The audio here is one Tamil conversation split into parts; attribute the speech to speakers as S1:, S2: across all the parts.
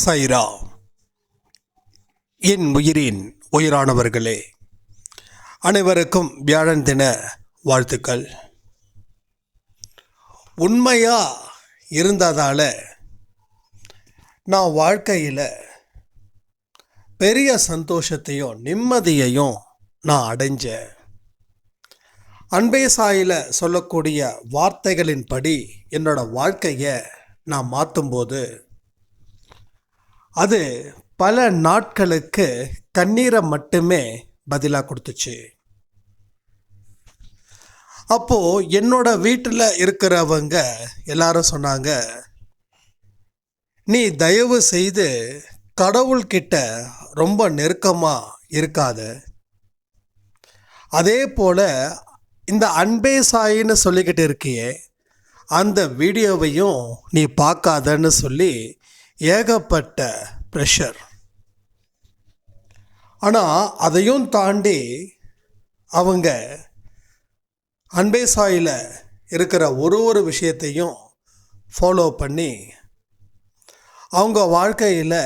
S1: சாய்ரா. என் உயிரின் உயிரானவர்களே, அனைவருக்கும் வியாழன் தின வாழ்த்துக்கள். உண்மையா இருந்ததால நான் வாழ்க்கையில் பெரிய சந்தோஷத்தையும் நிம்மதியையும் நான் அடைஞ்சேன். அன்பே சாயில் சொல்லக்கூடிய வார்த்தைகளின்படி என்னோட வாழ்க்கையை நான் மாற்றும்போது அது பல நாட்களுக்கு கண்ணீரை மட்டுமே பதிலாக கொடுத்துச்சு. அப்போது என்னோட வீட்டில் இருக்கிறவங்க எல்லாரும் சொன்னாங்க, நீ தயவு செய்து கடவுள்கிட்ட ரொம்ப நெருக்கமாக இருக்காத, அதே போல் இந்த அன்பே சாயின்னு சொல்லிக்கிட்டு இருக்கியே அந்த வீடியோவையும் நீ பார்க்காதன்னு சொல்லி ஏகப்பட்ட ப்ரெஷர். ஆனால் அதையும் தாண்டி அவங்க அன்பே சாயில் இருக்கிற ஒரு விஷயத்தையும் ஃபாலோ பண்ணி அவங்க வாழ்க்கையில்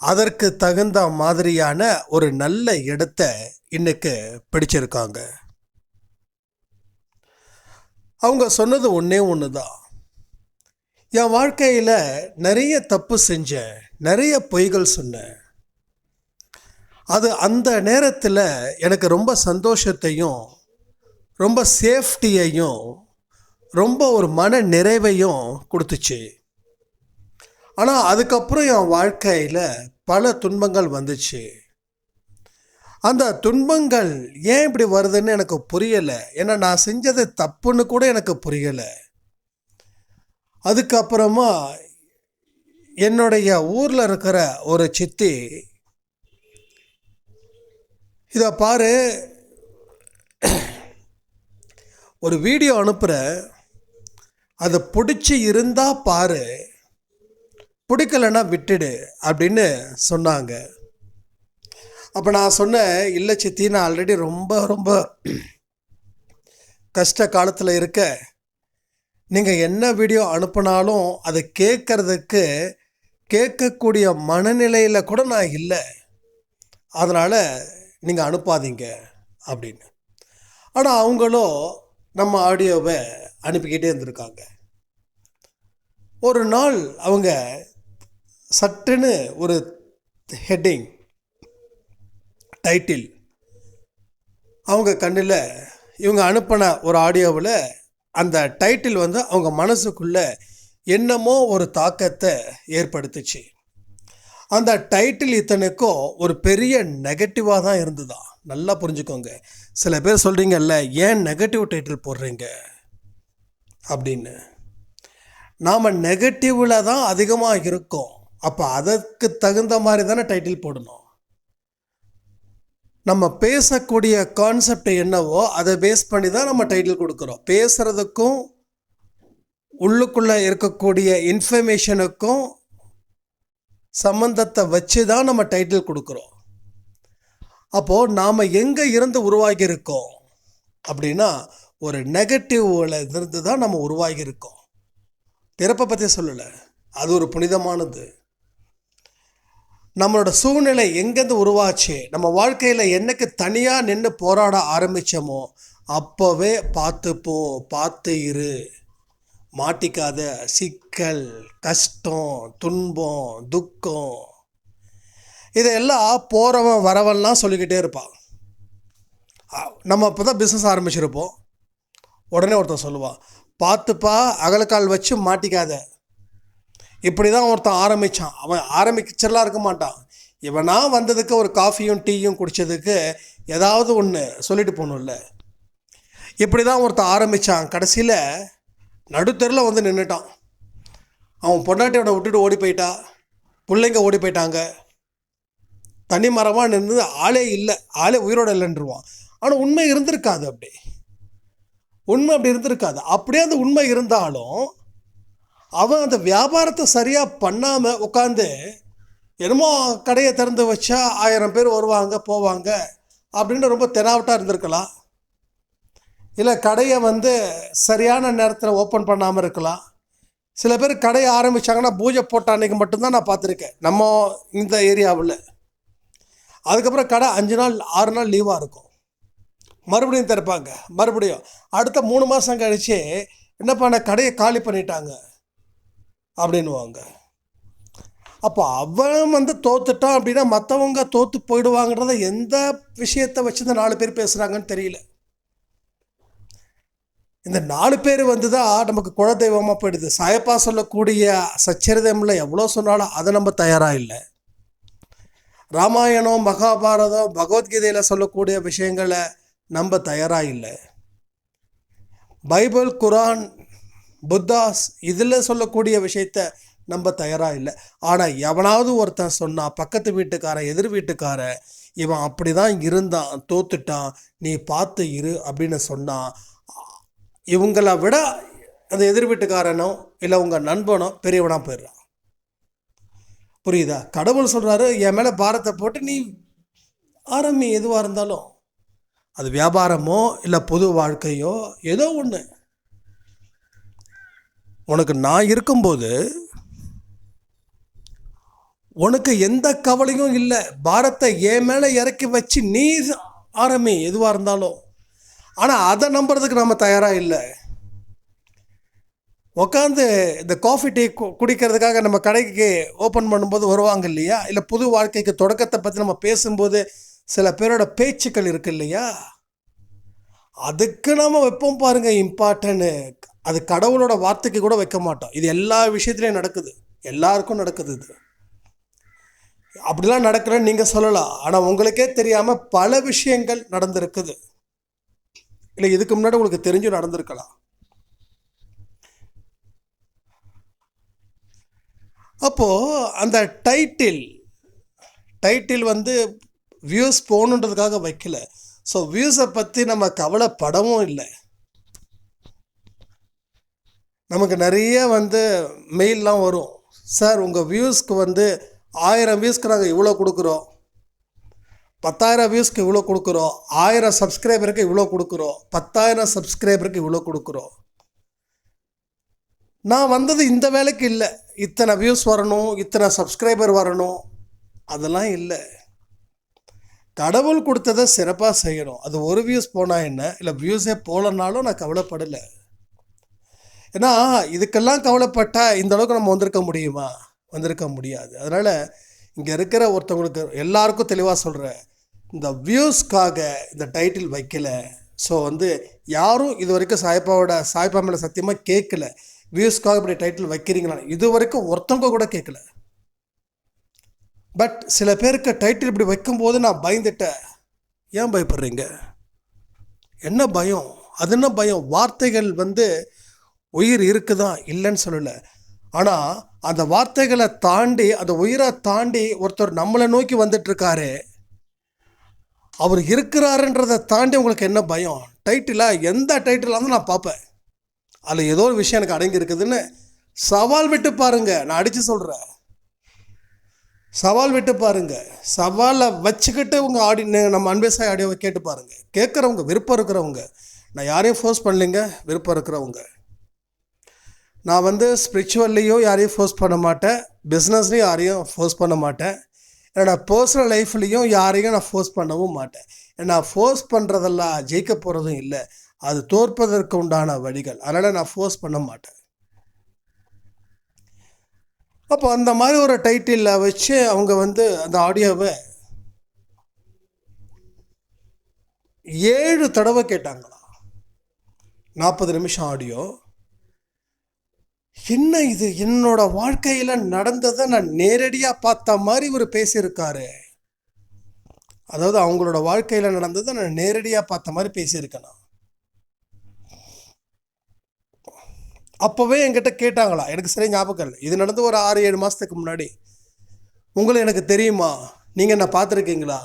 S1: அதற்கு தகுந்த மாதிரியான ஒரு நல்ல இடத்த இன்னைக்கு பிடிச்சிருக்காங்க. அவங்க சொன்னது ஒன்று தான், என் வாழ்க்கையில் நிறைய தப்பு செஞ்சேன், நிறைய பொய்கள் சொன்னேன். அது அந்த நேரத்தில் எனக்கு ரொம்ப சந்தோஷத்தையும் ரொம்ப சேஃப்டியையும் ரொம்ப ஒரு மன நிறைவையும் கொடுத்துச்சு. ஆனால் அதுக்கப்புறம் என் வாழ்க்கையில் பல துன்பங்கள் வந்துச்சு. அந்த துன்பங்கள் ஏன் இப்படி வருதுன்னு எனக்கு புரியலை. ஏன்னா நான் செஞ்சது தப்புன்னு கூட எனக்கு புரியலை. அதுக்கப்புறமா என்னுடைய ஊரில் இருக்கிற ஒரு சித்தி, இதை பாரு, ஒரு வீடியோ அனுப்புகிற, அதை பிடிச்சி இருந்தால் பாரு, பிடிக்கலைன்னா விட்டுடு அப்படின்னு சொன்னாங்க. அப்போ நான் சொன்னேன், இல்லை சித்தி, நான் ஆல்ரெடி ரொம்ப கஷ்ட காலத்தில் இருக்க, நீங்கள் என்ன வீடியோ அனுப்பினாலும் அதை கேட்கக்கூடிய மனநிலையில் கூட நான் இல்லை, அதனால் நீங்கள் அனுப்பாதீங்க அப்படின்னு. ஆனால் அவங்களும் நம்ம ஆடியோவை அனுப்பிக்கிட்டே இருந்திருக்காங்க. ஒரு நாள் அவங்க சட்டுன்னு ஒரு ஹெட்டிங் டைட்டில் அவங்க கண்ணில், இவங்க அனுப்பின ஒரு ஆடியோவில் அந்த டைட்டில் அவங்க மனசுக்குள்ளே என்னமோ ஒரு தாக்கத்தை ஏற்படுத்துச்சு. அந்த டைட்டில் இத்தனைக்கும் ஒரு பெரிய நெகட்டிவாக தான் இருந்துதான். நல்லா புரிஞ்சுக்கோங்க. சில பேர் சொல்கிறீங்கல்ல, ஏன் நெகட்டிவ் டைட்டில் போடுறீங்க அப்படின்னு. நாம் நெகட்டிவில் தான் அதிகமாக இருக்கோம். அப்போ அதற்கு தகுந்த மாதிரி தானே டைட்டில் போடணும். நம்ம பேசக்கூடிய கான்செப்ட் என்னவோ அதை பேஸ் பண்ணி தான் நம்ம டைட்டில் கொடுக்குறோம். பேசுகிறதுக்கும் உள்ளுக்குள்ளே இருக்கக்கூடிய இன்ஃபர்மேஷனுக்கும் சம்பந்தத்தை வச்சு தான் நம்ம டைட்டில் கொடுக்குறோம். அப்போது நாம் எங்கே இருந்து உருவாகி இருக்கோம் அப்படின்னா, ஒரு நெகட்டிவ்ல இருந்து தான் நம்ம உருவாகி இருக்கோம். பிறப்பை பற்றி சொல்லலை, அது ஒரு புனிதமானது. நம்மளோட சூழ்நிலை எங்கேருந்து உருவாச்சு, நம்ம வாழ்க்கையில் என்னைக்கு தனியாக நின்று போராட ஆரம்பித்தோமோ அப்போவே பார்த்து இரு, மாட்டிக்காத. சிக்கல், கஷ்டம், துன்பம், துக்கம், இதையெல்லாம் போகிறவன் வரவன்லாம் சொல்லிக்கிட்டே இருப்பான். நம்ம இப்போ தான் பிஸ்னஸ் ஆரம்பிச்சிருப்போம், உடனே ஒருத்தன் சொல்லுவான், பார்த்துப்பா, அகலக்கால் வச்சு மாட்டிக்காத. இப்படி தான் ஒருத்தன் ஆரம்பித்தான். அவன் ஆரம்பிச்செல்லாம் இருக்க மாட்டான். இவனா வந்ததுக்கு ஒரு காஃபியும் டீயும் குடித்ததுக்கு ஏதாவது ஒன்று சொல்லிட்டு போகணும்ல. இப்படி தான் ஒருத்தன் ஆரம்பித்தான். கடைசியில் நடுத்தெருவில் நின்றுட்டான். அவன் பொண்டாட்டியோட விட்டுட்டு ஓடி போயிட்டா, பிள்ளைங்க ஓடி போயிட்டாங்க. தனி மரமாக நின்று ஆளே இல்லை, ஆளே உயிரோடு இல்லைன்றுவான். ஆனால் உண்மை இருந்திருக்காது. உண்மை அப்படி இருந்திருக்காது. அப்படியே அந்த உண்மை இருந்தாலும் அவன் அந்த வியாபாரத்தை சரியாக பண்ணாமல் உட்காந்து என்னமோ கடையை திறந்து வச்சா 1000 பேர் வருவாங்க போவாங்க அப்படின்னு ரொம்ப தெனாவட்டாக இருந்திருக்கலாம். இல்லை கடையை சரியான நேரத்தில் ஓப்பன் பண்ணாமல் இருக்கலாம். சில பேர் கடையை ஆரம்பித்தாங்கன்னா பூஜை போட்ட அன்றைக்கி மட்டும்தான் நான் பார்த்துருக்கேன் நம்ம இந்த ஏரியாவில். அதுக்கப்புறம் கடை 5 நாள் 6 நாள் லீவாக இருக்கும், மறுபடியும் திறப்பாங்க. மறுபடியும் அடுத்த 3 மாதம் கழிச்சு என்ன பண்ண, கடையை காலி பண்ணிட்டாங்க அப்படின்வாங்க. அப்போ அவன் வந்து தோத்துட்டான் அப்படின்னா மற்றவங்க தோற்று போயிடுவாங்கன்றத எந்த விஷயத்தை வச்சு இந்த 4 பேர் பேசுகிறாங்கன்னு தெரியல. இந்த 4 பேர் வந்து தான் நமக்கு குலதெய்வமாக போயிடுது. சாயப்பா சொல்லக்கூடிய சச்சரிதமில் எவ்வளோ சொன்னாலும் அதை நம்ம தயாராக இல்லை. ராமாயணம், மகாபாரதம், பகவத்கீதையில் சொல்லக்கூடிய விஷயங்களை நம்ம தயாராக இல்லை. பைபிள், குரான், புத்தாஸ் இதில் சொல்லக்கூடிய விஷயத்த நம்ம தயாராக இல்லை. ஆனால் எவனாவது ஒருத்தன் சொன்னான், பக்கத்து வீட்டுக்காரன், எதிர் வீட்டுக்காரன், இவன் அப்படி தான் இருந்தான், தோத்துட்டான், நீ பார்த்து இரு அப்படின்னு சொன்னான், இவங்களை விட அந்த எதிர் வீட்டுக்காரனோ இல்லை உங்கள் நண்பனோ பெரியவனாக போயிடுறான். புரியுதா? கடவுள் சொல்கிறாரு, என் மேலே பாரத்தை போட்டு நீ ஆரம்பி, எதுவாக இருந்தாலும் அது வியாபாரமோ இல்லை பொது வாழ்க்கையோ ஏதோ ஒன்று. உனக்கு நான் இருக்கும்போது உனக்கு எந்த கவலையும் இல்லை. பாரத்தை என் மேலே இறக்கி வச்சு நீ ஆரம்பி, எதுவாக இருந்தாலும். ஆனால் அதை நம்புறதுக்கு நம்ம தயாராக இல்லை. உட்காந்து இந்த காஃபி டீ குடிக்கிறதுக்காக நம்ம கடைக்கு ஓப்பன் பண்ணும்போது வருவாங்க இல்லையா, இல்லை புது வாழ்க்கைக்கு தொடக்கத்தை பற்றி நம்ம பேசும்போது சில பேரோட பேச்சுக்கள் இருக்கு இல்லையா, அதுக்கு நம்ம வைப்போம் பாருங்கள் இம்பார்ட்டன்னு. அது கடவுளோட வார்த்தைக்கு கூட வைக்க மாட்டோம். இது எல்லா விஷயத்துலையும் நடக்குது, எல்லாருக்கும் நடக்குது. இது அப்படிலாம் நடக்கிறேன்னு நீங்கள் சொல்லலாம், ஆனால் உங்களுக்கே தெரியாமல் பல விஷயங்கள் நடந்திருக்குது. இல்லை இதுக்கு முன்னாடி உங்களுக்கு தெரிஞ்சும் நடந்திருக்கலாம். அப்போது அந்த டைட்டில் வந்து வியூஸ் போகணுன்றதுக்காக வைக்கல. ஸோ வியூஸை பற்றி நம்ம கவலைப்படவும் இல்லை. நமக்கு நிறைய வந்து மெயிலெலாம் வரும், சார் உங்கள் வியூஸ்க்கு வந்து 1000 வியூஸ்க்கு நாங்கள் இவ்வளோ கொடுக்குறோம், 10,000 வியூஸ்க்கு இவ்வளோ கொடுக்குறோம், 1000 சப்ஸ்கிரைபருக்கு இவ்வளோ கொடுக்குறோம், 10,000 சப்ஸ்கிரைபருக்கு இவ்வளோ கொடுக்குறோம். நான் வந்தது இந்த வேலைக்கு இல்லை, இத்தனை வியூஸ் வரணும், இத்தனை சப்ஸ்கிரைபர் வரணும், அதெல்லாம் இல்லை. கடவுள் கொடுத்ததை சிறப்பாக செய்யணும். அது ஒரு வியூஸ் போனால் என்ன, இல்லை வியூஸே போகலன்னாலும் நான் கவலைப்படலை. ஏன்னா இதுக்கெல்லாம் கவலைப்பட்டால் இந்த அளவுக்கு நம்ம வந்திருக்க முடியுமா? வந்திருக்க முடியாது. அதனால் இங்கே இருக்கிற ஒருத்தவங்களுக்கு எல்லாருக்கும் தெளிவாக சொல்கிறேன், இந்த வியூஸ்க்காக இந்த டைட்டில் வைக்கலை. ஸோ வந்து யாரும் இது வரைக்கும் சாய்ப்பா மேலே சத்தியமாக கேட்கல, வியூஸ்க்காக இப்படி டைட்டில் வைக்கிறீங்களா, இது வரைக்கும் ஒருத்தவங்க கூட கேட்கல. பட் சில பேருக்கு டைட்டில் இப்படி வைக்கும்போது நான் பயந்துட்டேன். ஏன் பயப்படுறீங்க? என்ன பயம்? அது என்ன பயம்? வார்த்தைகள் வந்து உயிர் இருக்குதான், இல்லைன்னு சொல்லலை. ஆனால் அந்த வார்த்தைகளை தாண்டி, அந்த உயிரை தாண்டி ஒருத்தர் நம்மளை நோக்கி வந்துட்டுருக்காரு, அவர் இருக்கிறாருன்றதை தாண்டி உங்களுக்கு என்ன பயம்? டைட்டிலாக எந்த டைட்டிலாக இருந்தாலும் நான் பார்ப்பேன், அதில் ஏதோ ஒரு விஷயம் எனக்கு அடங்கி இருக்குதுன்னு சவால் விட்டு பாருங்கள். நான் அடித்து சொல்கிறேன், சவால் விட்டு பாருங்கள். சவாலை வச்சுக்கிட்டு உங்கள் நம்ம அன்பேசாய் ஆடியோவை கேட்டு பாருங்கள். கேட்குறவங்க, விருப்பம் இருக்கிறவங்க, நான் யாரையும் ஃபோர்ஸ் பண்ணலைங்க, விருப்பம் இருக்கிறவங்க. நான் வந்து ஸ்பிரிச்சுவல்லையும் யாரையும் ஃபோர்ஸ் பண்ண மாட்டேன், பிஸ்னஸ்லையும் யாரையும் ஃபோர்ஸ் பண்ண மாட்டேன், என்னோட பர்சனல் லைஃப்லேயும் யாரையும் நான் ஃபோர்ஸ் பண்ணவும் மாட்டேன். நான் ஃபோர்ஸ் பண்ணுறதெல்லாம் ஜெயிக்க போகிறதும் இல்லை, அது தோற்பதற்கு உண்டான வழிகள். அதனால் நான் ஃபோர்ஸ் பண்ண மாட்டேன். அப்போ அந்த மாதிரி ஒரு டைட்டிலில் வச்சு அவங்க வந்து அந்த ஆடியோவை 7 தடவை கேட்டாங்களா, 40 நிமிஷம் ஆடியோ. என்ன இது, என்னோட வாழ்க்கையில் நடந்ததை நான் நேரடியாக பார்த்த மாதிரி ஒரு பேசியிருக்காரு. அதாவது அவங்களோட வாழ்க்கையில் நடந்ததை நான் நேரடியாக பார்த்த மாதிரி பேசியிருக்கேன். அப்போவே என்கிட்ட கேட்டாங்களா, எனக்கு சரி ஞாபகம் இல்லை, இது நடந்து ஒரு 6-7 மாதத்துக்கு முன்னாடி. உங்களை எனக்கு தெரியுமா, நீங்கள் என்ன பார்த்துருக்கீங்களா,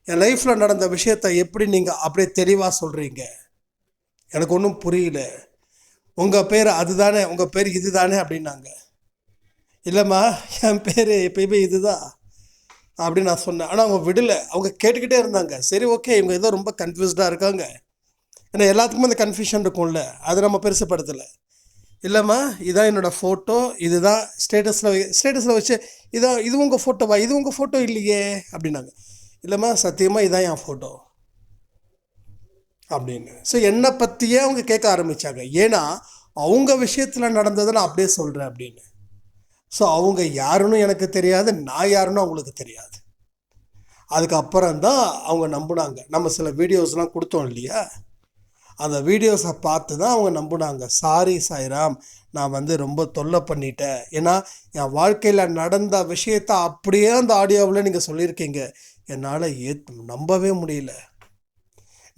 S1: என் லைஃப்பில் நடந்த விஷயத்தை எப்படி நீங்கள் அப்படியே தெளிவாக சொல்கிறீங்க, எனக்கு ஒன்றும் புரியல, உங்கள் பேர் அதுதானே, உங்கள் பேர் இது தானே அப்படின்னாங்க. இல்லைம்மா, என் பேர் எப்பயுமே இது தான் அப்படின்னு நான் சொன்னேன். ஆனால் அவங்க விடலை, அவங்க கேட்டுக்கிட்டே இருந்தாங்க. சரி ஓகே, இவங்க ஏதோ ரொம்ப கன்ஃபியூஸ்டாக இருக்காங்க, ஏன்னா எல்லாத்துக்குமே அந்த கன்ஃபியூஷன் இருக்கும்ல, அதை நம்ம பெருசுப்படுத்தலை. இல்லைம்மா இதான் என்னோடய ஃபோட்டோ, இதுதான் ஸ்டேட்டஸில் வச்சு இது உங்கள் ஃபோட்டோவா, இது உங்கள் ஃபோட்டோ இல்லையே அப்படின்னாங்க. இல்லைம்மா சத்தியமாக இதான் என் ஃபோட்டோ அப்படின்னு. ஸோ என்னை பற்றியே அவங்க கேட்க ஆரம்பித்தாங்க. ஏன்னா அவங்க விஷயத்தில் நடந்ததை நான் அப்படியே சொல்கிறேன் அப்படின்னு. ஸோ அவங்க யாருன்னு எனக்கு தெரியாது, நான் யாருன்னு அவங்களுக்கு தெரியாது. அதுக்கப்புறம் தான் அவங்க நம்பினாங்க. நம்ம சில வீடியோஸ்லாம் கொடுத்தோம் இல்லையா, அந்த வீடியோஸை பார்த்து தான் அவங்க நம்பினாங்க. சாரி சாய்ராம், நான் வந்து ரொம்ப தொல்லை பண்ணிட்டேன். ஏன்னா என் வாழ்க்கையில் நடந்த விஷயத்த அப்படியே அந்த ஆடியோவில் நீங்கள் சொல்லியிருக்கீங்க, என்னால் நம்பவே முடியல.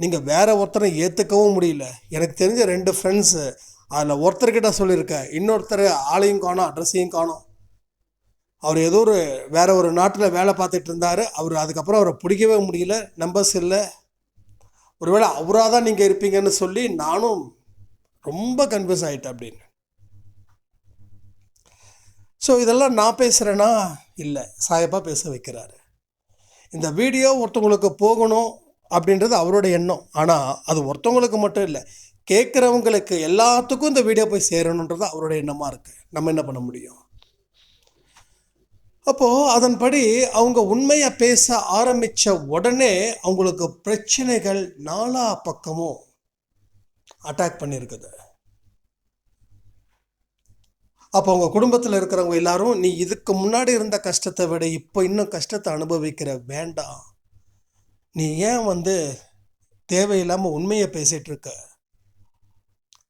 S1: நீங்கள் வேற ஒருத்தரை ஏற்றுக்கவும் முடியல. எனக்கு தெரிஞ்ச 2 ஃப்ரெண்ட்ஸு, அதில் ஒருத்தர்கிட்ட சொல்லியிருக்கேன், இன்னொருத்தர் ஆளையும் காணோம், அட்ரஸையும் காணோம். அவர் ஏதோ வேற ஒரு நாட்டில் வேலை பார்த்துட்டு இருந்தார். அதுக்கப்புறம் அவரை பிடிக்கவே முடியல, நம்பர்ஸ் இல்லை. ஒருவேளை அவராக தான் நீங்கள் இருப்பீங்கன்னு சொல்லி நானும் ரொம்ப கன்ஃபியூஸ் ஆகிட்டேன் அப்படின்னு. ஸோ இதெல்லாம் நான் பேசுகிறேன்னா இல்லை, சாயப்பா பேச வைக்கிறாரு. இந்த வீடியோ ஒருத்தவங்களுக்கு போகணும் அப்படின்றது அவரோட எண்ணம். ஆனால் அது ஒருத்தவங்களுக்கு மட்டும் இல்லை, கேட்குறவங்களுக்கு எல்லாத்துக்கும் இந்த வீடியோ போய் சேரணுன்றது அவரோட எண்ணமாக இருக்குது. நம்ம என்ன பண்ண முடியும்? அப்போது அதன்படி அவங்க உண்மையை பேச ஆரம்பித்த உடனே அவங்களுக்கு பிரச்சனைகள் 4 பக்கமும் அட்டாக் பண்ணியிருக்குது. அப்போ அவங்க குடும்பத்தில் இருக்கிறவங்க எல்லாரும், நீ இதுக்கு முன்னாடி இருந்த கஷ்டத்தை விட இப்போ இன்னும் கஷ்டத்தை அனுபவிக்கிற, வேண்டாம், நீ ஏன் வந்து தேவையில்லாமல் உண்மையை பேசிகிட்டு இருக்க,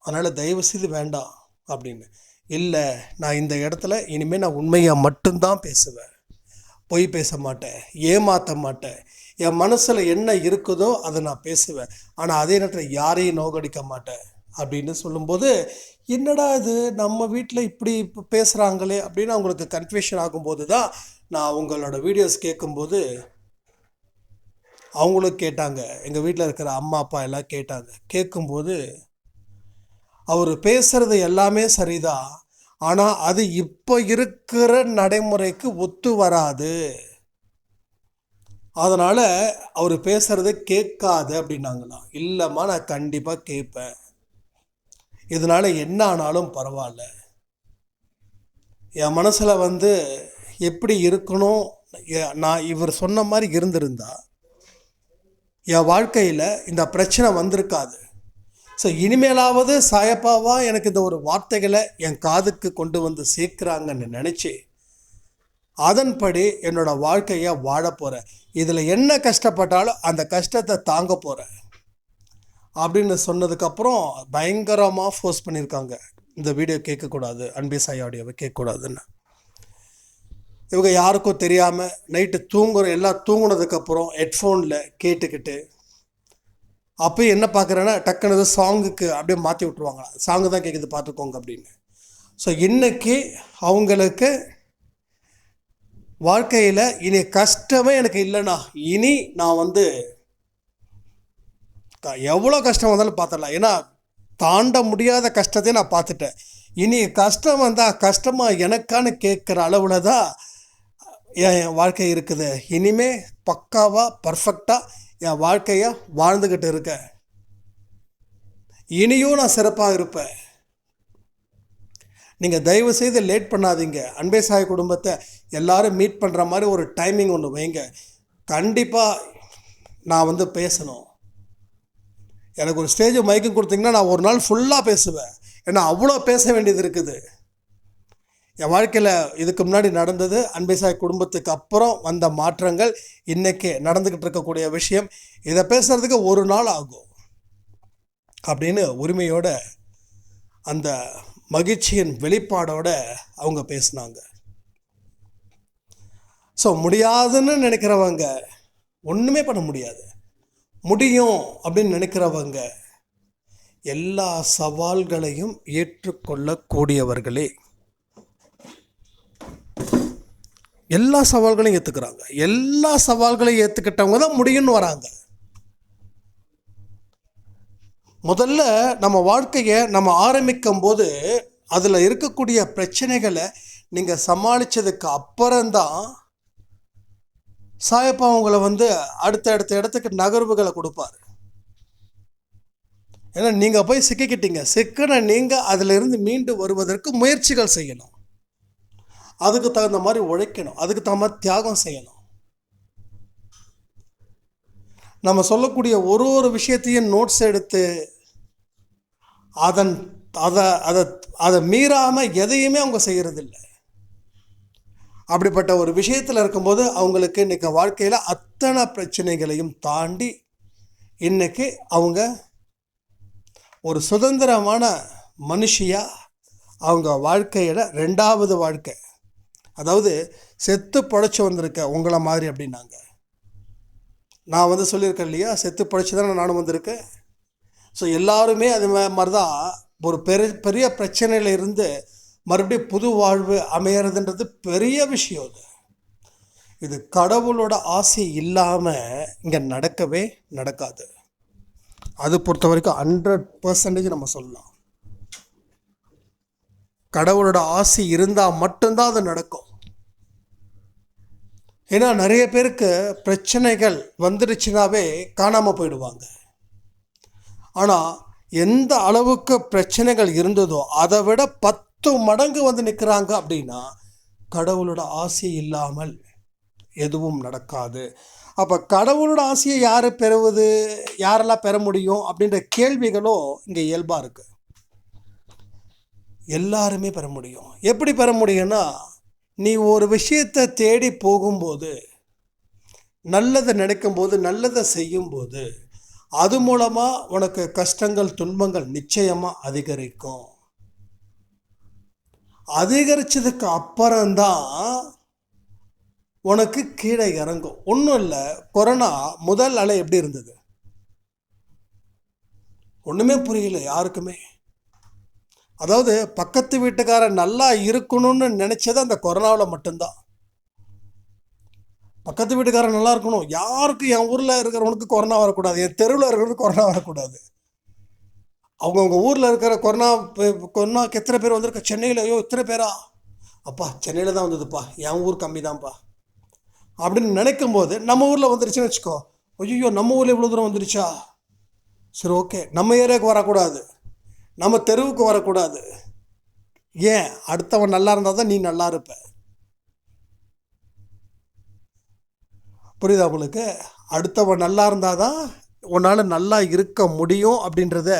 S1: அதனால் தயவு செய்து வேண்டாம் அப்படின்னு. இல்லை, நான் இந்த இடத்துல இனிமேல் நான் உண்மையை மட்டும்தான் பேசுவேன், பொய் பேச மாட்டேன், ஏமாற்ற மாட்டேன், என் மனசில் என்ன இருக்குதோ அதை நான் பேசுவேன், ஆனால் அதே நேரத்தில் யாரையும் நோகடிக்க மாட்டேன் அப்படின்னு சொல்லும்போது, என்னடா இது நம்ம வீட்டில் இப்படி பேசுகிறாங்களே அப்படின்னு அவங்களுக்கு கன்ஃபியூஷன் ஆகும்போது தான் நான் அவங்களோட வீடியோஸ் கேட்கும்போது அவங்களும் கேட்டாங்க, எங்கள் வீட்டில் இருக்கிற அம்மா அப்பா எல்லாம் கேட்டாங்க. கேட்கும்போது அவர் பேசுகிறது எல்லாமே சரிதான், ஆனால் அது இப்போ இருக்கிற நடைமுறைக்கு ஒத்து வராது, அதனால் அவர் பேசுகிறது கேட்காது அப்படின்னாங்களாம். இல்லைம்மா, நான் கண்டிப்பாக கேட்பேன், இதனால் என்ன ஆனாலும் பரவாயில்ல, என் மனசில் வந்து எப்படி இருக்கணும், நான் இவர் சொன்ன மாதிரி இருந்திருந்தா என் வாழ்க்கையில் இந்த பிரச்சனை வந்திருக்காது. ஸோ இனிமேலாவது சாயப்பாவா எனக்கு இந்த ஒரு வார்த்தைகளை என் காதுக்கு கொண்டு வந்து சேர்க்குறாங்கன்னு நினச்சி அதன்படி என்னோடய வாழ்க்கையை வாழ போகிறேன், இதில் என்ன கஷ்டப்பட்டாலும் அந்த கஷ்டத்தை தாங்க போகிறேன் அப்படின்னு சொன்னதுக்கப்புறம் பயங்கரமாக ஃபோர்ஸ் பண்ணியிருக்காங்க, இந்த வீடியோ கேட்கக்கூடாது, அன்பே சாய் ஆடியோவை கேட்கக்கூடாதுன்னு. இவங்க யாருக்கும் தெரியாமல் நைட்டு எல்லாம் தூங்குனதுக்கப்புறம் ஹெட்ஃபோனில் கேட்டுக்கிட்டு, அப்போயும் என்ன பார்க்குறேன்னா டக்குனது சாங்குக்கு அப்படியே மாற்றி விட்ருவாங்களா, சாங்கு தான் கேட்குது பார்த்துக்கோங்க அப்படின்னு. ஸோ இன்றைக்கி அவங்களுக்கு வாழ்க்கையில் இனி கஷ்டமே எனக்கு இல்லைண்ணா, இனி நான் வந்து எவ்வளோ கஷ்டம் வந்தாலும் பார்த்துடலாம், ஏன்னா தாண்ட முடியாத கஷ்டத்தையும் நான் பார்த்துட்டேன், இனி கஷ்டம் வந்தால் கஷ்டமாக எனக்கான்னு கேட்குற அளவில் தான் என் வாழ்க்கை இருக்குது, இனிமே பக்காவாக பர்ஃபெக்டாக என் வாழ்க்கையை வாழ்ந்துக்கிட்டு இருக்கேன், இனியும் நான் சிறப்பாக இருப்பேன். நீங்கள் தயவு செய்து லேட் பண்ணாதீங்க, அன்பே சாய் குடும்பத்தை எல்லோரும் மீட் பண்ணுற மாதிரி ஒரு டைமிங் ஒன்று வைங்க, கண்டிப்பாக நான் வந்து பேசணும், எனக்கு ஒரு ஸ்டேஜ் மைக்கும் கொடுத்தீங்கன்னா நான் ஒரு நாள் ஃபுல்லாக பேசுவேன், ஏன்னா அவ்வளோ பேச வேண்டியது இருக்குது. என் வாழ்க்கையில் இதுக்கு முன்னாடி நடந்தது, அன்பே சாய் குடும்பத்துக்கு அப்புறம் வந்த மாற்றங்கள், இன்றைக்கி நடந்துக்கிட்டு இருக்கக்கூடிய விஷயம், இதை பேசுகிறதுக்கு ஒரு நாள் ஆகும் அப்படின்னு உரிமையோட அந்த மகிழ்ச்சியின் வெளிப்பாடோட அவங்க பேசினாங்க. ஸோ முடியாதுன்னு நினைக்கிறவங்க ஒன்றுமே பண்ண முடியாது, முடியும் அப்படின்னு நினைக்கிறவங்க எல்லா சவால்களையும் ஏற்றுக்கொள்ளக்கூடியவர்களே, எல்லா சவால்களையும் ஏற்றுக்கிறாங்க, எல்லா சவால்களையும் ஏற்றுக்கிட்டவங்க தான் முடியும்னு வராங்க. முதல்ல நம்ம வாழ்க்கையை நம்ம ஆரம்பிக்கும் போது அதில் இருக்கக்கூடிய பிரச்சனைகளை நீங்கள் சமாளித்ததுக்கு அப்புறம்தான் சாயப்பா உங்களை வந்து அடுத்த இடத்துக்கு நகர்வுகளை கொடுப்பார். ஏன்னா நீங்கள் போய் சிக்கிக்கிட்டீங்க. சிக்கின நீங்கள் அதிலிருந்து மீண்டு வருவதற்கு முயற்சிகள் செய்யணும். அதுக்கு தகுந்த மாதிரி உழைக்கணும். அதுக்கு தகுந்த மாதிரி தியாகம் செய்யணும். நம்ம சொல்லக்கூடிய ஒரு விஷயத்தையும் நோட்ஸ் எடுத்து அதை அதை அதை மீறாமல் எதையுமே அவங்க செய்கிறதில்லை. அப்படிப்பட்ட ஒரு விஷயத்தில் இருக்கும்போது அவங்களுக்கு இன்றைக்கி வாழ்க்கையில் அத்தனை பிரச்சனைகளையும் தாண்டி இன்றைக்கி அவங்க ஒரு சுதந்திரமான மனுஷியாக அவங்க வாழ்க்கையில் 2வது வாழ்க்கை, அதாவது செத்து பொழைச்சி வந்திருக்க உங்களை மாதிரி அப்படின்னாங்க. நான் சொல்லியிருக்கேன் இல்லையா, செத்து பொழைச்சி தான் நானும் வந்திருக்கேன். ஸோ எல்லாருமே அது மாதிரி தான் ஒரு பெரிய பிரச்சனையில் இருந்து மறுபடியும் புது வாழ்வு அமையறதுன்றது பெரிய விஷயம். இது கடவுளோட ஆசை இல்லாமல் இங்கே நடக்கவே நடக்காது. அது பொறுத்த வரைக்கும் 100% நம்ம சொல்லலாம். கடவுளோட ஆசை இருந்தால் மட்டும்தான் அது நடக்கும். ஏன்னா நிறைய பேருக்கு பிரச்சனைகள் வந்துடுச்சுனாவே காணாமல் போயிடுவாங்க. ஆனால் எந்த அளவுக்கு பிரச்சனைகள் இருந்ததோ அதை விட 10 மடங்கு வந்து நிற்கிறாங்க அப்படின்னா கடவுளோட ஆசை இல்லாமல் எதுவும் நடக்காது. அப்போ கடவுளோட ஆசையை யார் பெறுவது, யாரெல்லாம் பெற முடியும் அப்படின்ற கேள்விகளும் இங்கே இயல்பாக இருக்குது. எல்லாருமே பெற முடியும். எப்படி பெற முடியும்னா, நீ ஒரு விஷயத்தை தேடி போகும்போது, நல்லதை நினைக்கும்போது, நல்லதை செய்யும்போது, அது மூலமாக உனக்கு கஷ்டங்கள் துன்பங்கள் நிச்சயமாக அதிகரிக்கும். அதிகரித்ததுக்கு அப்புறம்தான் உனக்கு கீழே இறங்கும். ஒன்றும் இல்லை, கொரோனா முதல் அலை எப்படி இருந்தது? ஒன்றுமே புரியல யாருக்குமே. அதாவது பக்கத்து வீட்டுக்காரன் நல்லா இருக்கணும்னு நினச்சது அந்த கொரோனாவில் மட்டும்தான். பக்கத்து வீட்டுக்காரன் நல்லா இருக்கணும், யாருக்கும் என் ஊரில் இருக்கிறவனுக்கு கொரோனா வரக்கூடாது, என் தெருவில் இருக்கிறவனுக்கு கொரோனா வரக்கூடாது. அவங்கவுங்க ஊரில் இருக்கிற கொரோனாக்கு எத்தனை பேர் வந்திருக்க, சென்னையில் ஐயோ இத்தனை பேரா, அப்பா சென்னையில் தான் வந்ததுப்பா, என் ஊர் கம்மி தான்ப்பா அப்படின்னு நினைக்கும் போது நம்ம ஊரில் வந்துருச்சுன்னு வச்சுக்கோ, ஐயோ நம்ம ஊரில் இவ்வளோ தூரம் வந்துருச்சா, சரி ஓகே நம்ம ஏரியாவுக்கு வரக்கூடாது, நம்ம தெருவுக்கு வரக்கூடாது. ஏன்? அடுத்தவன் நல்லா இருந்தால் தான் நீ நல்லா இருப்ப. புரியுதா உங்களுக்கு? அடுத்தவன் நல்லா இருந்தால் தான் உன்னால் நல்லா இருக்க முடியும் அப்படின்றத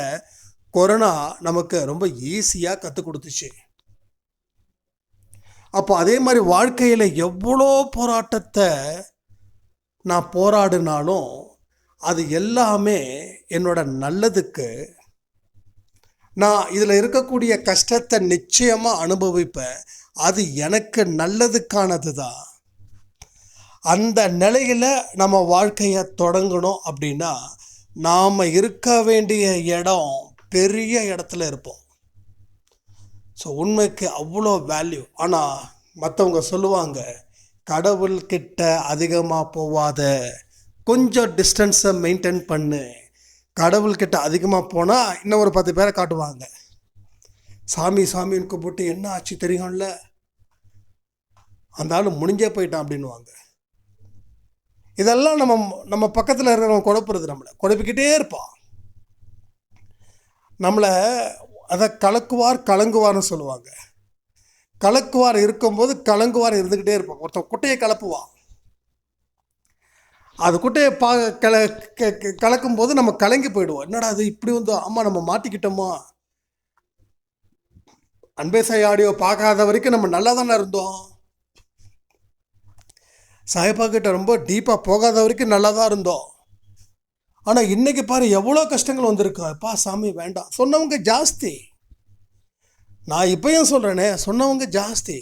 S1: கொரோனா நமக்கு ரொம்ப ஈஸியாக கற்றுக் கொடுத்துச்சு. அப்போ அதே மாதிரி வாழ்க்கையில் எவ்வளோ போராட்டத்தை நான் போராடினாலும் அது எல்லாமே என்னோட நல்லதுக்கு. நான் இதில் இருக்கக்கூடிய கஷ்டத்தை நிச்சயமாக அனுபவிப்பேன், அது எனக்கு நல்லதுக்கானது தான். அந்த நிலையில் நம்ம வாழ்க்கையை தொடங்கணும் அப்படின்னா நாம் இருக்க வேண்டிய இடம் பெரிய இடத்துல இருப்போம். ஸோ உண்மைக்கு அவ்வளோ வேல்யூ. ஆனால் மற்றவங்க சொல்லுவாங்க, கடவுள்கிட்ட அதிகமாக போவாத, கொஞ்சம் டிஸ்டன்ஸை மெயின்டைன் பண்ணு. கடவுள்கிட்ட அதிகமாக போனால் இன்னும் ஒரு 10 பேரை காட்டுவாங்க, சாமி சாமின்னு கூப்பிட்டு என்ன ஆச்சு தெரியும்ல, அந்த ஆள் முடிஞ்சே போயிட்டான் அப்படின்வாங்க. இதெல்லாம் நம்ம பக்கத்தில் இருக்கிறவங்க குழப்புறது, நம்மளை குழப்பிக்கிட்டே இருப்பான். நம்மளை அதை கலங்குவார்னு சொல்லுவாங்க. கலக்குவார் இருக்கும்போது கலங்குவார் இருந்துக்கிட்டே இருப்பான். ஒருத்தன் குட்டையை கலப்புவான், அது குட்டையை கலக்கும்போது நம்ம கலங்கி போயிடுவோம். என்னடா அது இப்படி வந்து, ஆமாம் நம்ம மாட்டிக்கிட்டோமா. அன்பேசாய் ஆடியோ பார்க்காத வரைக்கும் நம்ம நல்லா தானே இருந்தோம். சாயப்பா கிட்ட ரொம்ப டீப்பாக போகாத வரைக்கும் நல்லா தான் இருந்தோம். ஆனால் இன்றைக்கி பாரு எவ்வளோ கஷ்டங்கள் வந்திருக்கு. அப்பா சாமி வேண்டாம் சொன்னவங்க ஜாஸ்தி. நான் இப்போயும் சொல்கிறேனே, சொன்னவங்க ஜாஸ்தி.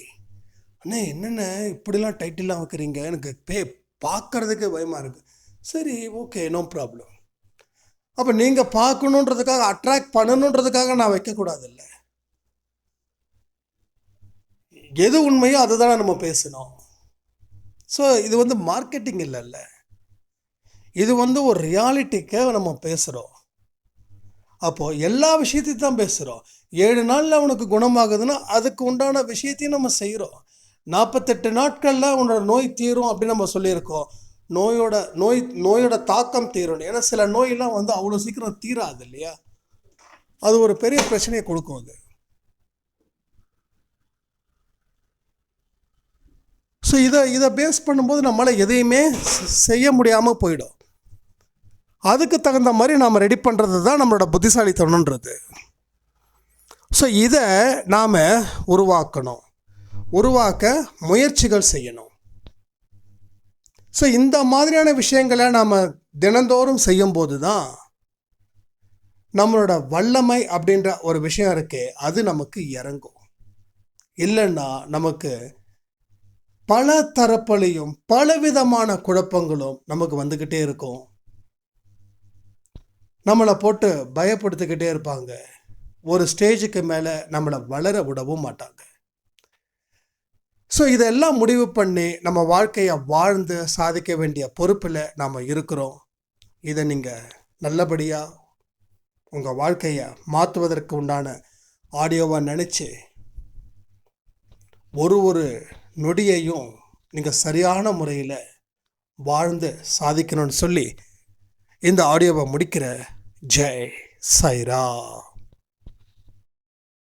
S1: அண்ணே என்னென்ன இப்படிலாம் டைட்டிலாம் வைக்கிறீங்க, எனக்கு பார்க்குறதுக்கு பயமாக இருக்குது. சரி ஓகே, நோ ப்ராப்ளம். அப்போ நீங்கள் பார்க்கணுன்றதுக்காக, அட்ராக்ட் பண்ணணுன்றதுக்காக நான் வைக்கக்கூடாதுல்ல. எது உண்மையோ அதுதானே நம்ம பேசணும். ஸோ இது மார்க்கெட்டிங் இல்லைல்ல, இது ஒரு ரியாலிட்டிக்கு நம்ம பேசுகிறோம். அப்போது எல்லா விஷயத்தையும் தான் பேசுகிறோம். 7 நாளில் உனக்கு குணமாகுதுன்னா அதுக்கு உண்டான விஷயத்தையும் நம்ம செய்கிறோம். 48 நாட்களில் உன்னோட நோய் தீரும் அப்படின்னு நம்ம சொல்லியிருக்கோம். நோயோட தாக்கம் தீரும். ஏன்னா சில நோயெல்லாம் அவ்வளோ சீக்கிரம் தீராது இல்லையா. அது ஒரு பெரிய பிரச்சனையை கொடுக்கும். அது ஸோ இதை பேஸ் பண்ணும்போது நம்மளால் எதையுமே செய்ய முடியாமல் போயிடும். அதுக்கு தகுந்த மாதிரி நாம் ரெடி பண்ணுறது தான் நம்மளோட புத்திசாலித்தனன்றது. ஸோ இதை நாம் உருவாக்க முயற்சிகள் செய்யணும். ஸோ இந்த மாதிரியான விஷயங்களை நாம் தினந்தோறும் செய்யும்போது தான் நம்மளோட வல்லமை அப்படின்ற ஒரு விஷயம் இருக்குது, அது நமக்கு இறங்கும். இல்லைன்னா நமக்கு பல தரப்புலையும் பலவிதமான குழப்பங்களும் நமக்கு வந்துக்கிட்டே இருக்கும். நம்மளை போட்டு பயப்படுத்திக்கிட்டே இருப்பாங்க. ஒரு ஸ்டேஜுக்கு மேலே நம்மளை வளர விடவும் மாட்டாங்க. ஸோ இதெல்லாம் முடிவு பண்ணி நம்ம வாழ்க்கையை வாழ்ந்து சாதிக்க வேண்டிய பொறுப்பில் நாம் இருக்கிறோம். இதை நீங்கள் நல்லபடியாக உங்கள் வாழ்க்கையை மாற்றுவதற்கு உண்டான ஆடியோவை நினச்சி ஒரு நொடியையும் நீங்கள் சரியான முறையில் வாழ்ந்து சாதிக்கணும்னு சொல்லி இந்த ஆடியோவை முடிக்கிற. ஜெய் சாய்ராம்.